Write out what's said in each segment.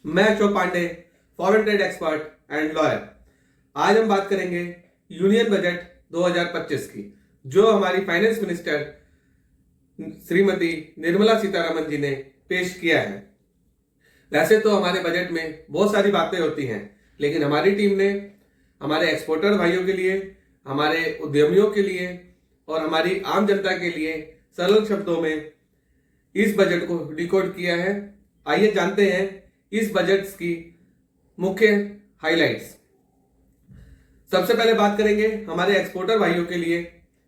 मैं Ashok Pandey, foreign trade expert and lawyer. आज हम बात करेंगे यूनियन बजट 2025 की, जो हमारी फाइनेंस मिनिस्टर श्रीमती निर्मला सीतारमण जी ने पेश किया है। वैसे तो हमारे बजट में बहुत सारी बातें होती हैं, लेकिन हमारी टीम ने हमारे एक्सपोर्टर भाइयों के लिए, हमारे उद्यमियों के लिए और हमारी आम जनता के लिए सरल शब्दों में इस बजट को डिकोड किया है। आइए जानते हैं इस बजट की मुख्य हाइलाइट्स। सबसे पहले बात करेंगे हमारे एक्सपोर्टर भाइयों के लिए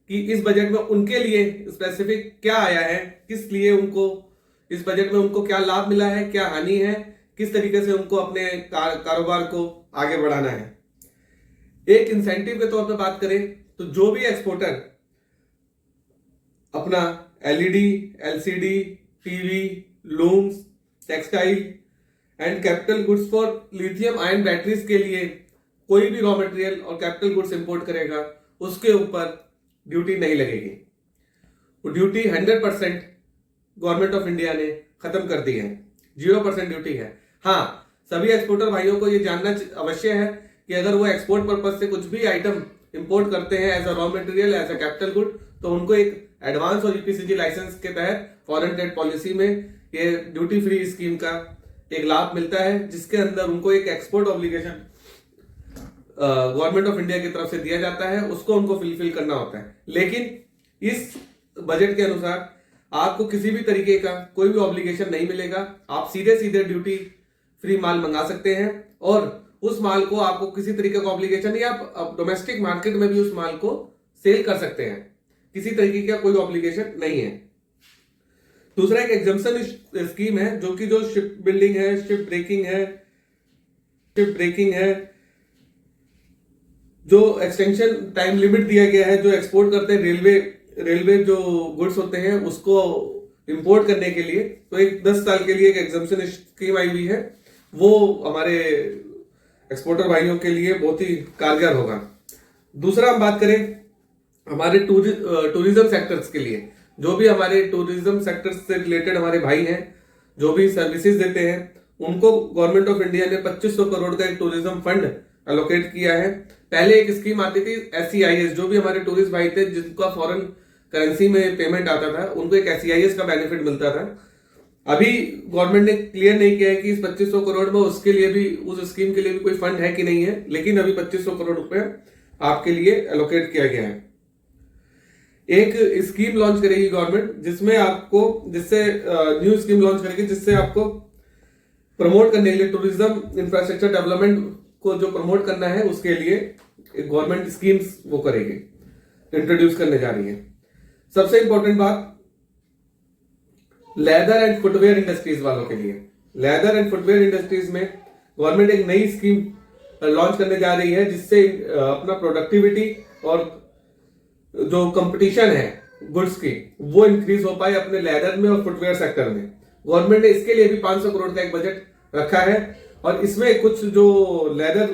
कि इस बजट में उनके लिए स्पेसिफिक क्या आया है, किस लिए उनको इस बजट में उनको क्या लाभ मिला है, क्या हानि है, किस तरीके से उनको अपने कारोबार को आगे बढ़ाना है। एक इंसेंटिव के तौर पे बात करें तो जो भी एक्सपोर्टर अपना LED, LCD, TV, looms, textile and capital goods for lithium ion batteries के लिए कोई भी रॉ मटेरियल और कैपिटल गुड्स इंपोर्ट करेगा, उसके ऊपर ड्यूटी नहीं लगेगी। वो ड्यूटी 100% गवर्नमेंट ऑफ इंडिया ने खत्म कर दी है, 0% ड्यूटी है। हाँ, सभी एक्सपोर्टर भाइयों को ये जानना अवश्य है कि अगर वो एक्सपोर्ट पर्पज से कुछ भी आइटम इंपोर्ट करते हैं as a raw material, as a capital good, तो उनको एक एडवांस और ईपीसीजी लाइसेंस के तहत फॉरेन ट्रेड पॉलिसी में ये ड्यूटी फ्री स्कीम का एक लाभ मिलता है, जिसके अंदर उनको एक export obligation government of India की तरफ से दिया जाता है, उसको उनको फुलफिल करना होता है। लेकिन इस बजट के अनुसार आपको किसी भी तरीके का कोई भी ऑब्लिगेशन नहीं मिलेगा। आप सीधे सीधे ड्यूटी फ्री माल मंगा सकते हैं और उस माल को आपको किसी तरीके का ऑब्लिगेशन, या आप डोमेस्टिक मार्केट में भी उस माल को सेल कर सकते हैं, किसी तरीके का कोई ऑब्लिगेशन नहीं है। दूसरा एक एग्जम्पशन स्कीम है, जो कि जो शिप बिल्डिंग है, शिप ब्रेकिंग है, जो एक्सटेंशन टाइम लिमिट दिया गया है, जो एक्सपोर्ट करते हैं रेलवे जो गुड्स होते हैं उसको इंपोर्ट करने के लिए, तो एक 10 साल के लिए एक एग्जम्पशन स्कीम आई हुई है। वो हमारे एक्सपोर्टर भाइयों के लिए बहुत ही कारगर होगा। दूसरा हम बात करें हमारे टूरिज्म सेक्टर्स के लिए, जो भी हमारे टूरिज्म सेक्टर से रिलेटेड हमारे भाई हैं, जो भी सर्विसेज देते हैं, उनको गवर्नमेंट ऑफ इंडिया ने 2500 करोड़ का एक टूरिज्म फंड एलोकेट किया है। पहले एक स्कीम आती थी SCIS, जो भी हमारे टूरिस्ट भाई थे जिनका फॉरेन करेंसी में पेमेंट आता था, उनको एक SCIS का बेनिफिट मिलता था। अभी गवर्नमेंट ने क्लियर नहीं किया है कि इस 2500 करोड़ में उसके लिए भी, उस स्कीम के लिए भी कोई फंड है कि नहीं है, लेकिन अभी 2500 करोड़ रुपए आपके लिए एलोकेट किया गया है। एक स्कीम लॉन्च करेगी गवर्नमेंट, जिससे न्यू स्कीम लॉन्च करेगी, जिससे आपको प्रमोट करने के लिए टूरिज्म इंफ्रास्ट्रक्चर डेवलपमेंट को जो प्रमोट करना है, उसके लिए गवर्नमेंट स्कीम्स वो करेगी, इंट्रोड्यूस करने जा रही है। सबसे इंपॉर्टेंट बात, लेदर एंड फुटवेयर इंडस्ट्रीज वालों के लिए, लेदर एंड फुटवेयर इंडस्ट्रीज में गवर्नमेंट एक नई स्कीम लॉन्च करने जा रही है, जिससे अपना प्रोडक्टिविटी और जो कंपटीशन है गुड्स की, वो इंक्रीज हो पाए अपने लेदर में और फुटवेयर सेक्टर में। गवर्नमेंट ने इसके लिए भी 500 करोड़ का एक बजट रखा है, और इसमें कुछ जो लेदर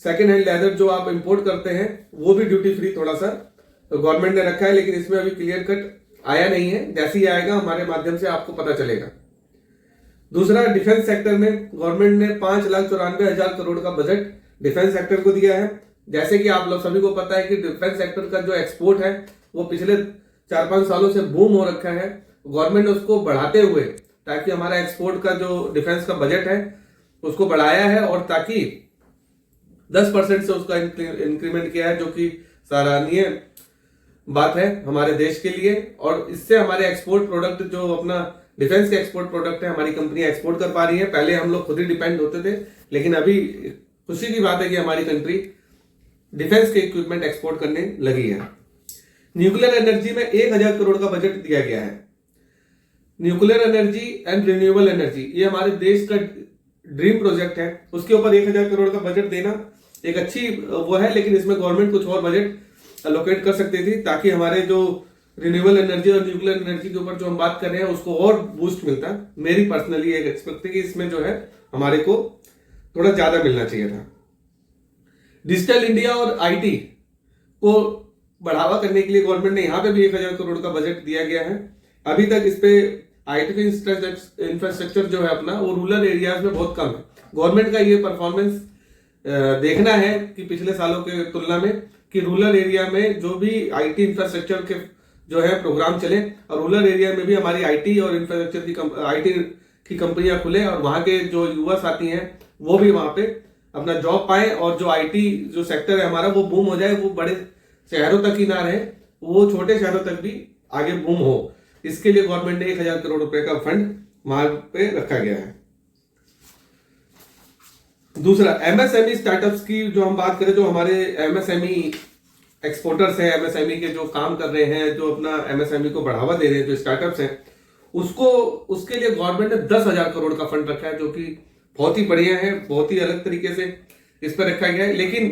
सेकेंड हैंड लेदर जो आप इंपोर्ट करते हैं, वो भी ड्यूटी फ्री थोड़ा सा गवर्नमेंट ने रखा है, लेकिन इसमें अभी क्लियर कट आया नहीं है। जैसे ही आएगा हमारे माध्यम से आपको पता चलेगा। दूसरा, डिफेंस सेक्टर में गवर्नमेंट ने 5,94,000 करोड़ का बजट डिफेंस सेक्टर को दिया है। जैसे कि आप लोग सभी को पता है कि डिफेंस सेक्टर का जो एक्सपोर्ट है, वो पिछले 4-5 सालों से बूम हो रखा है। गवर्नमेंट ने उसको बढ़ाते हुए, ताकि हमारा एक्सपोर्ट का जो डिफेंस का बजट है उसको बढ़ाया है, और ताकि 10% से उसका इंक्रीमेंट किया है, जो कि सराहनीय बात है हमारे देश के लिए। और इससे हमारे एक्सपोर्ट प्रोडक्ट, जो अपना डिफेंस के एक्सपोर्ट प्रोडक्ट है, हमारी कंपनियां एक्सपोर्ट कर पा रही है। पहले हम लोग खुद ही डिपेंड होते थे, लेकिन अभी खुशी की बात है कि हमारी कंट्री डिफेंस के इक्विपमेंट एक्सपोर्ट करने लगी है। न्यूक्लियर एनर्जी में 1,000 करोड़ का बजट दिया गया है। Nuclear energy and renewable energy, ये हमारे देश का ड्रीम प्रोजेक्ट है। उसके ऊपर 1,000 करोड़ का बजट देना एक अच्छी वो है, लेकिन इसमें गवर्नमेंट कुछ और बजट एलोकेट कर सकती थी, ताकि हमारे जो रिन्यूएबल एनर्जी और न्यूक्लियर एनर्जी के ऊपर जो हम बात कर रहे हैं, उसको और बूस्ट मिलता। मेरी पर्सनली एक एक्सपेक्ट है कि इसमें जो है हमारे को थोड़ा ज्यादा मिलना चाहिए था। डिजिटल इंडिया और IT को बढ़ावा करने के लिए गवर्नमेंट ने यहाँ पे भी 1,000 करोड़ का बजट दिया गया है। अभी तक इस पे आईटी इंफ्रास्ट्रक्चर जो है अपना वो रूरल एरियाज में बहुत कम है। गवर्नमेंट का ये परफॉर्मेंस देखना है कि पिछले सालों के तुलना में कि रूरल एरिया में जो भी आईटी इंफ्रास्ट्रक्चर के जो है प्रोग्राम चले और रूरल एरिया में भी हमारी आईटी और इंफ्रास्ट्रक्चर की आईटी की कंपनियां खुले और वहां के जो युवा साथी हैं वो भी वहां पे अपना जॉब पाए और जो आईटी जो सेक्टर है हमारा वो बूम हो जाए, वो बड़े शहरों तक ही ना रहे, वो छोटे शहरों तक भी आगे बूम हो। इसके लिए गवर्नमेंट ने 1,000 करोड़ रुपए का फंड वहां पे रखा गया है। दूसरा, एमएसएमई स्टार्टअप्स की जो हम बात करें, जो हमारे एमएसएमई एक्सपोर्टर्स हैं, एमएसएमई के जो काम कर रहे हैं, जो अपना एमएसएमई को बढ़ावा दे रहे हैं, जो स्टार्टअप्स हैं, उसके लिए गवर्नमेंट ने 10,000 करोड़ का फंड रखा है, जो कि बहुत ही बढ़िया है, बहुत ही अलग तरीके से इस पर रखा गया है। लेकिन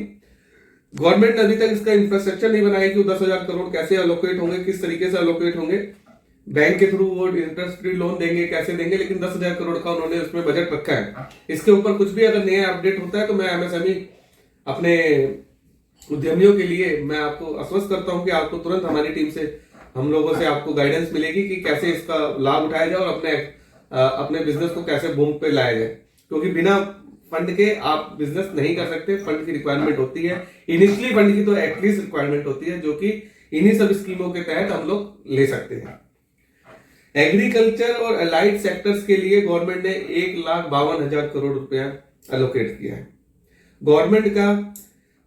गवर्नमेंट ने अभी तक इसका इंफ्रास्ट्रक्चर नहीं बनाया कि वो 10,000 करोड़ कैसे अलोकेट होंगे, किस तरीके से अलोकेट होंगे, बैंक के थ्रू वो इंटरेस्ट फ्री लोन देंगे, कैसे देंगे, लेकिन 10,000 करोड़ का उन्होंने उसमें बजट रखा है। इसके ऊपर कुछ भी अगर नया अपडेट होता है तो मैं एमएसएमई अपने उद्यमियों के लिए मैं आपको आश्वस्त करता हूं कि आपको तुरंत हमारी टीम से, हम लोगों से आपको गाइडेंस मिलेगी कि कैसे इसका लाभ उठाया जाए और अपने बिजनेस को कैसे बूम पे लाया जाए, क्योंकि बिना फंड के आप बिजनेस नहीं कर सकते। फंड की रिक्वायरमेंट होती है, इनिशियली फंड की तो एटलीस्ट रिक्वायरमेंट होती है, जो कि इन्हीं सब स्कीमों के तहत हम लोग ले सकते हैं। एग्रीकल्चर और अलाइड सेक्टर्स के लिए गवर्नमेंट ने 1,52,000 करोड़ रुपया एलोकेट किया है। गवर्नमेंट का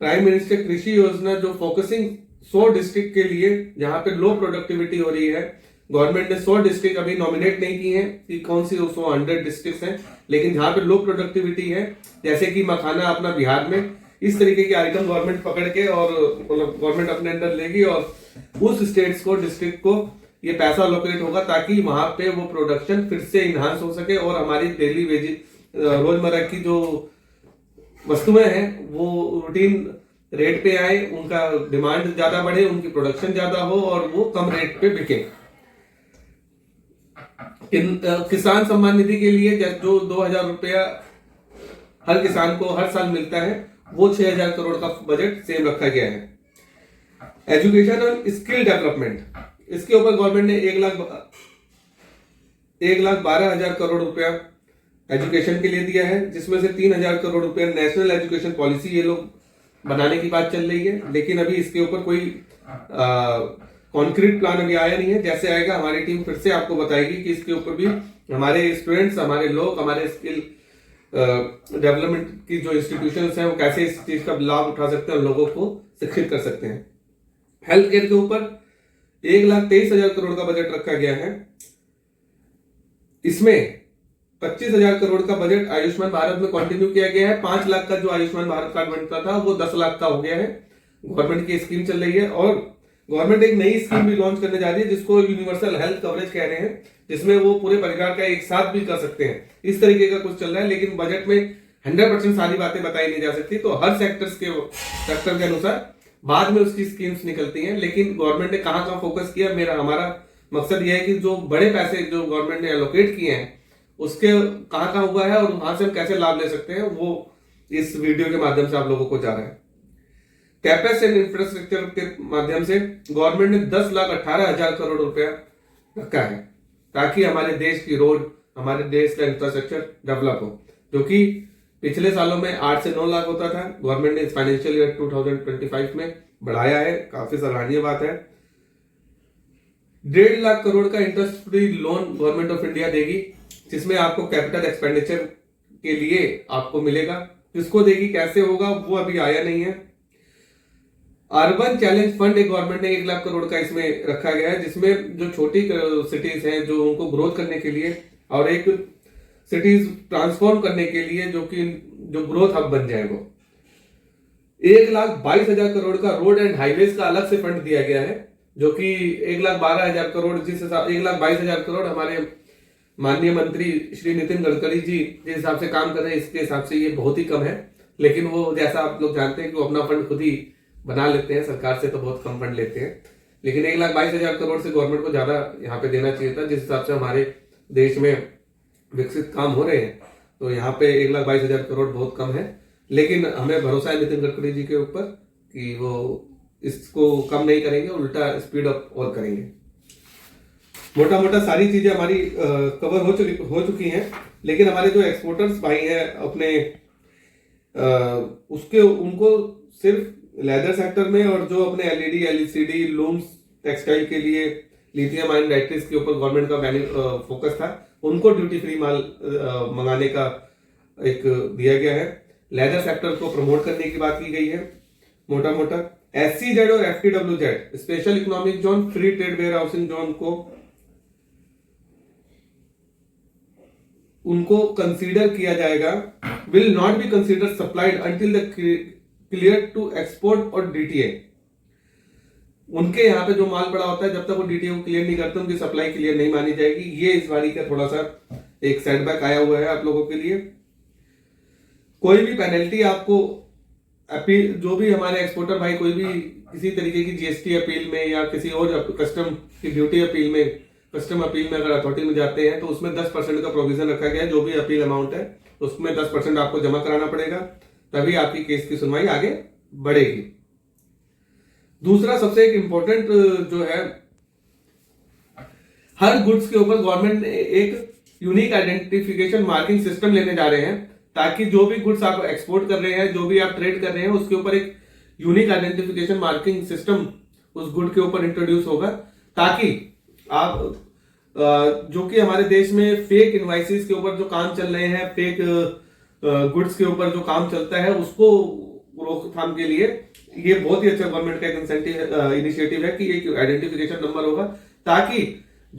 प्राइम मिनिस्टर कृषि योजना जो फोकसिंग 100 डिस्ट्रिक्ट के लिए, जहां पे लो प्रोडक्टिविटी हो रही है, गवर्नमेंट ने 100 डिस्ट्रिक्ट अभी नॉमिनेट नहीं की है कि कौन सी 100 डिस्ट्रिक्ट हैं, लेकिन जहां पे लो प्रोडक्टिविटी है, जैसे कि मखाना अपना बिहार में, इस तरीके के आइटम गवर्नमेंट पकड़ के और गवर्नमेंट अपने अंदर लेगी और उस स्टेट्स को, डिस्ट्रिक्ट को ये पैसा लोकेट होगा ताकि वहां पे वो प्रोडक्शन फिर से इन्हांस हो सके और हमारी डेली रोजमर्रा की जो वस्तुएं हैं वो रूटीन रेट पे आए, उनका डिमांड ज्यादा बढ़े, उनकी प्रोडक्शन ज्यादा हो और वो कम रेट पे बिके। किसान सम्मान निधि के लिए जो 2,000 रुपया हर किसान को हर साल मिलता है, वो 6,000 करोड़ का बजट सेम रखा गया है। एजुकेशन और स्किल डेवलपमेंट, इसके ऊपर गवर्नमेंट ने 1,12,000 करोड़ रुपया एजुकेशन के लिए दिया है, जिसमें से 3,000 करोड़ रुपया नेशनल एजुकेशन पॉलिसी ये लोग बनाने की बात चल रही है, लेकिन अभी इसके ऊपर कोई कॉन्क्रीट प्लान अभी आया नहीं है। जैसे आएगा हमारी टीम फिर से आपको बताएगी कि इसके ऊपर भी हमारे स्टूडेंट्स, हमारे लोग, हमारे स्किल डेवलपमेंट की जो इंस्टीट्यूशंस हैं वो कैसे इस चीज का लाभ उठा सकते हैं और लोगों को शिक्षित कर सकते हैं। हेल्थ केयर के ऊपर 1,23,000 करोड़ का बजट रखा गया है। इसमें 25,000 करोड़ का बजट आयुष्मान भारत में कंटिन्यू किया गया है। 5 लाख का जो आयुष्मान भारत कार्ड बनता था वो 10 लाख का हो गया है। गवर्नमेंट की स्कीम चल रही है और गवर्नमेंट एक नई स्कीम भी लॉन्च करने जा रही है जिसको यूनिवर्सल हेल्थ कवरेज कह रहे हैं, जिसमें वो पूरे परिवार का एक साथ भी कर सकते हैं। इस तरीके का कुछ चल रहा है, लेकिन बजट में 100% सारी बातें बताई नहीं जा सकती, तो हर सेक्टर के अनुसार बाद में उसकी स्कीम्स निकलती हैं। लेकिन गवर्नमेंट ने कहां फोकस किया, हमारा मकसद यह है कि जो बड़े पैसे जो गवर्नमेंट ने एलोकेट किए हैं उसके कहां हुआ है और वहां से हम कैसे लाभ ले सकते हैं, वो इस वीडियो के माध्यम से आप लोगों को जा रहा है। कैपेक्स एंड इंफ्रास्ट्रक्चर के माध्यम से गवर्नमेंट ने 10,18,000 करोड़ रुपया रखा है ताकि हमारे देश की रोड, हमारे देश का इंफ्रास्ट्रक्चर डेवलप हो, जो कि पिछले सालों में 8 से 9 लाख होता था। गवर्नमेंट ने इस फाइनेंशियल ईयर 2025 में बढ़ाया है, काफी सराहनीय बात है। 1.5 लाख करोड़ का interest free loan government of India देगी, जिसमें आपको कैपिटल एक्सपेंडिचर के लिए आपको मिलेगा। किसको देगी, कैसे होगा, वो अभी आया नहीं है। अर्बन चैलेंज फंड एक गवर्नमेंट ने 1 लाख करोड़ का इसमें रखा गया है, जिसमें जो छोटी सिटीज हैं जो उनको ग्रोथ करने के लिए और एक सिटीज ट्रांसफॉर्म करने के लिए जो ग्रोथ हब बन जाए, वो 1,22,000 करोड़ का रोड एंड हाईवेज का अलग से फंड दिया गया है, जो कि 1,12,000 करोड़, जिस हिसाब 1,22,000 करोड़ हमारे माननीय मंत्री श्री नितिन गडकरी जी जिस हिसाब से काम कर रहे हैं, इसके हिसाब से ये बहुत ही कम है। लेकिन वो जैसा आप लोग जानते हैं कि वो अपना फंड खुद ही बना लेते हैं, सरकार से तो बहुत कम फंड लेते हैं, लेकिन 1,22,000 करोड़ से गवर्नमेंट को ज्यादा यहाँ पे देना चाहिए था। जिस हिसाब से हमारे देश में विकसित काम हो रहे हैं, तो यहाँ पे 1,22,000 करोड़ बहुत कम है। लेकिन हमें भरोसा है नितिन गडकरी जी के ऊपर कि वो इसको कम नहीं करेंगे, उल्टा स्पीड अप और करेंगे। मोटा मोटा सारी चीजें हमारी कवर हो चुकी हैं। लेकिन हमारे जो एक्सपोर्टर्स भाई हैं अपने उसके उनको सिर्फ लेदर सेक्टर में और जो अपने एलईडी एलसीडी लूम्स टेक्सटाइल के लिए लिथियम आयन बैटरीज के ऊपर गवर्नमेंट का फोकस था, उनको ड्यूटी फ्री माल मंगाने का एक दिया गया है। लेदर सेक्टर को प्रमोट करने की बात की गई है। मोटा मोटा SCZ और FTWZ special economic zone, free trade warehousing zone को उनको कंसीडर किया जाएगा, will not be consider supplied until the clear to export और DTA। उनके यहाँ पे जो माल पड़ा होता है जब तक वो DTA को क्लियर नहीं करते उनकी सप्लाई क्लियर नहीं मानी जाएगी। ये इस बारी का थोड़ा सा एक सेटबैक आया हुआ है आप लोगों के लिए। कोई भी पेनल्टी आपको अपील, जो भी हमारे एक्सपोर्टर भाई कोई भी किसी तरीके की GST अपील में या किसी और कस्टम की ड्यूटी अपील में, कस्टम अपील में अगर अथॉरिटी में जाते हैं तो उसमें 10% का प्रोविजन रखा गया है। जो भी अपील अमाउंट है उसमें 10% आपको जमा कराना पड़ेगा, तभी आपकी केस की सुनवाई आगे बढ़ेगी। दूसरा सबसे एक इंपॉर्टेंट जो है, हर गुड्स के ऊपर गवर्नमेंट ने एक यूनिक आइडेंटिफिकेशन मार्किंग सिस्टम लेने जा रहे हैं, ताकि जो भी गुड्स आप एक्सपोर्ट कर रहे हैं, जो भी आप ट्रेड कर रहे हैं, उसके ऊपर एक यूनिक आइडेंटिफिकेशन मार्किंग सिस्टम उस गुड के ऊपर इंट्रोड्यूस होगा, ताकि आप जो कि हमारे देश में फेक इनवाइसेस के ऊपर जो काम चल रहे हैं, फेक गुड्स के ऊपर जो काम चलता है, उसको रोकथाम के लिए ये बहुत ही अच्छा गवर्नमेंट का एक इंसेंटिव इनिशिएटिव है कि एक आइडेंटिफिकेशन नंबर होगा, ताकि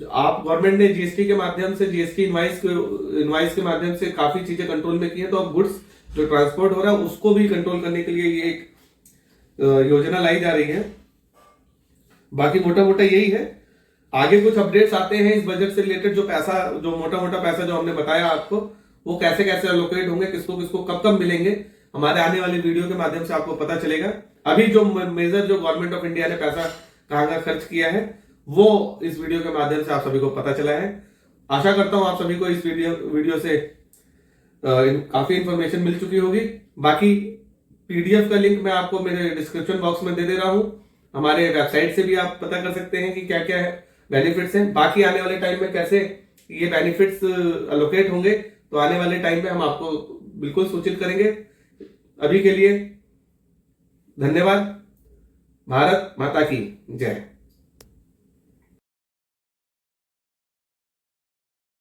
आप गवर्नमेंट ने जीएसटी के माध्यम से, जीएसटी इनवाइस के माध्यम से काफी चीजें कंट्रोल में की है, तो अब गुड्स जो ट्रांसपोर्ट हो रहा है उसको भी कंट्रोल करने के लिए ये एक योजना लाई जा रही है। बाकी मोटा मोटा यही है। आगे कुछ अपडेट्स आते हैं इस बजट से रिलेटेड, जो पैसा, जो मोटा मोटा पैसा जो हमने बताया आपको, वो कैसे कैसे अलोकेट होंगे, किसको किसको कब कब मिलेंगे, हमारे आने वाली वीडियो के माध्यम से आपको पता चलेगा। अभी जो मेजर जो गवर्नमेंट ऑफ इंडिया ने पैसा कहाँ खर्च किया है वो इस वीडियो के माध्यम से आप सभी को पता चला है। आशा करता हूं आप सभी को इस वीडियो से काफी इंफॉर्मेशन मिल चुकी होगी। बाकी PDF का लिंक मैं आपको मेरे डिस्क्रिप्शन बॉक्स में दे दे रहा हूं। हमारे वेबसाइट से भी आप पता कर सकते हैं कि क्या क्या है बेनिफिट्स हैं। बाकी आने वाले टाइम में कैसे ये बेनिफिट्स अलोकेट होंगे, तो आने वाले टाइम में हम आपको बिल्कुल सूचित करेंगे। अभी के लिए धन्यवाद। भारत माता की जय।